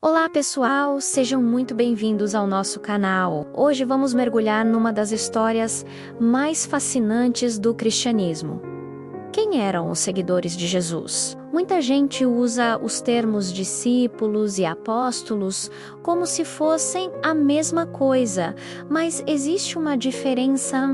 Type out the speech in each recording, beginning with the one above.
Olá pessoal, sejam muito bem-vindos ao nosso canal. Hoje vamos mergulhar numa das histórias mais fascinantes do cristianismo. Quem eram os seguidores de Jesus? Muita gente usa os termos discípulos e apóstolos como se fossem a mesma coisa, mas existe uma diferença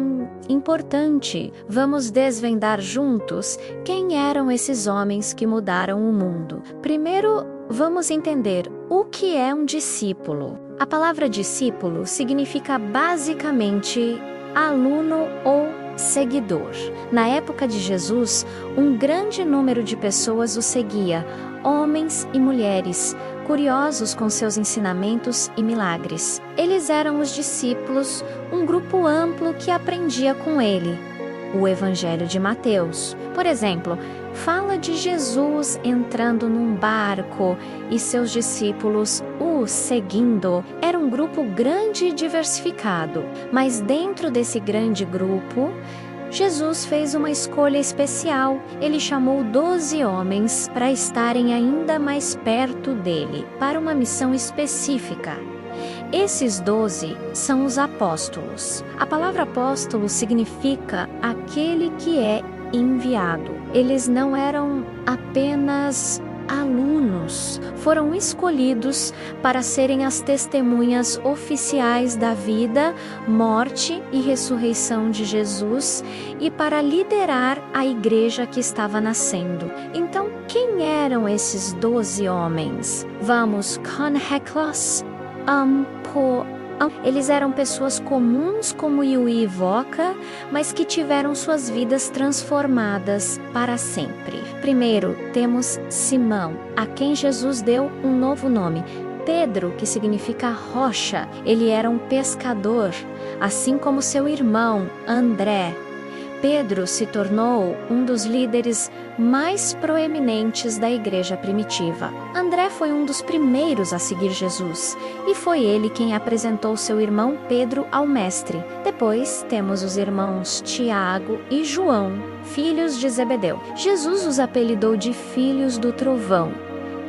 importante. Vamos desvendar juntos quem eram esses homens que mudaram o mundo. Primeiro, vamos entender o que é um discípulo. A palavra discípulo significa basicamente aluno ou seguidor. Na época de Jesus, um grande número de pessoas o seguia, homens e mulheres, curiosos com seus ensinamentos e milagres. Eles eram os discípulos, um grupo amplo que aprendia com ele. O Evangelho de Mateus, por exemplo, fala de Jesus entrando num barco e seus discípulos o seguindo. Era um grupo grande e diversificado, mas dentro desse grande grupo, Jesus fez uma escolha especial. Ele chamou 12 homens para estarem ainda mais perto dele, para uma missão específica. Esses 12 são os apóstolos. A palavra apóstolo significa aquele que é enviado. Eles não eram apenas alunos, foram escolhidos para serem as testemunhas oficiais da vida, morte e ressurreição de Jesus e para liderar a igreja que estava nascendo. Então, quem eram esses 12 homens? Vamos conhecê-los Eles eram pessoas comuns como Yui e Voca, mas que tiveram suas vidas transformadas para sempre. Primeiro, temos Simão, a quem Jesus deu um novo nome. Pedro, que significa rocha, ele era um pescador, assim como seu irmão, André. Pedro se tornou um dos líderes mais proeminentes da igreja primitiva. André foi um dos primeiros a seguir Jesus, e foi ele quem apresentou seu irmão Pedro ao mestre. Depois temos os irmãos Tiago e João, filhos de Zebedeu. Jesus os apelidou de filhos do trovão,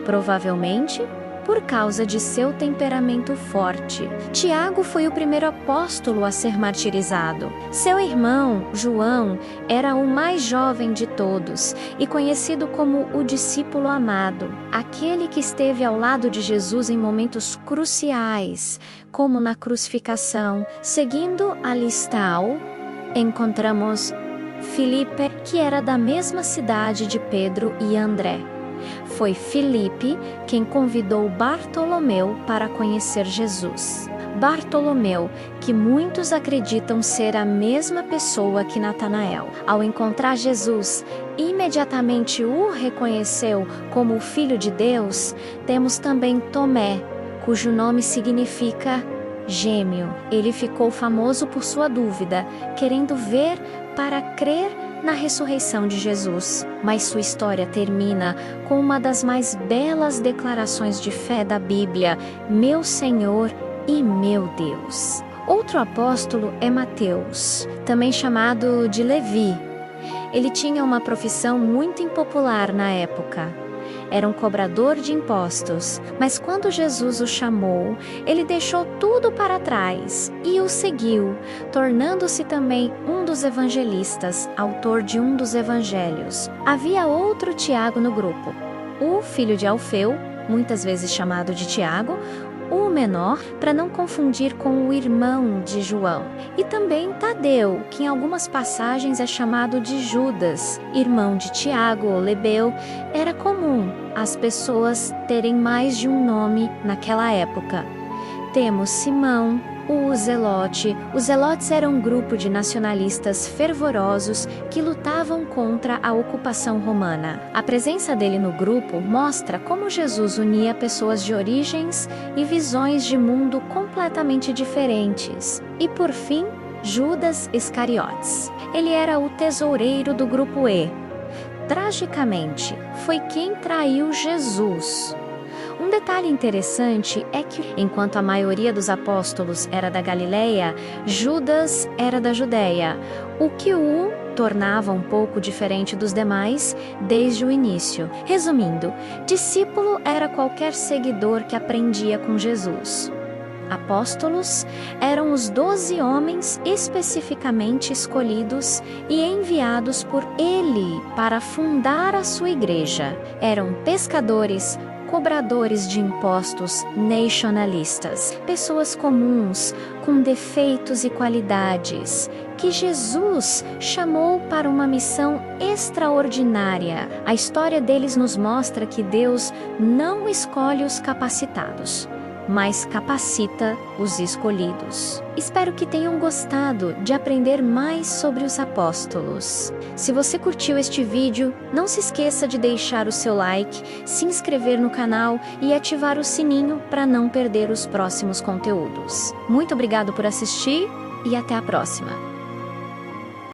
provavelmente por causa de seu temperamento forte. Tiago foi o primeiro apóstolo a ser martirizado. Seu irmão, João, era o mais jovem de todos e conhecido como o discípulo amado, aquele que esteve ao lado de Jesus em momentos cruciais, como na crucificação. Seguindo a listal, encontramos Filipe, que era da mesma cidade de Pedro e André. Foi Filipe quem convidou Bartolomeu para conhecer Jesus. Bartolomeu, que muitos acreditam ser a mesma pessoa que Natanael. Ao encontrar Jesus, imediatamente o reconheceu como o Filho de Deus. Temos também Tomé, cujo nome significa gêmeo. Ele ficou famoso por sua dúvida, querendo ver para crer na ressurreição de Jesus. Mas sua história termina com uma das mais belas declarações de fé da Bíblia: meu Senhor e meu Deus. Outro apóstolo é Mateus, também chamado de Levi. Ele tinha uma profissão muito impopular na época. Era um cobrador de impostos, mas quando Jesus o chamou, ele deixou tudo para trás e o seguiu, tornando-se também um dos evangelistas, autor de um dos evangelhos. Havia outro Tiago no grupo, o filho de Alfeu, muitas vezes chamado de Tiago, o menor, para não confundir com o irmão de João. E também Tadeu, que em algumas passagens é chamado de Judas, irmão de Tiago ou Lebeu. Era comum as pessoas terem mais de um nome naquela época. Temos Simão, o Zelote. Os Zelotes eram um grupo de nacionalistas fervorosos que lutavam contra a ocupação romana. A presença dele no grupo mostra como Jesus unia pessoas de origens e visões de mundo completamente diferentes. E por fim, Judas Iscariotes. Ele era o tesoureiro do grupo E. Tragicamente, foi quem traiu Jesus. Um detalhe interessante é que, enquanto a maioria dos apóstolos era da Galileia, Judas era da Judéia, o que o tornava um pouco diferente dos demais desde o início. Resumindo, discípulo era qualquer seguidor que aprendia com Jesus. Apóstolos eram os 12 homens especificamente escolhidos e enviados por ele para fundar a sua igreja. Eram pescadores, cobradores de impostos, nacionalistas, pessoas comuns, com defeitos e qualidades, que Jesus chamou para uma missão extraordinária. A história deles nos mostra que Deus não escolhe os capacitados, mas capacita os escolhidos. Espero que tenham gostado de aprender mais sobre os apóstolos. Se você curtiu este vídeo, não se esqueça de deixar o seu like, se inscrever no canal e ativar o sininho para não perder os próximos conteúdos. Muito obrigado por assistir e até a próxima!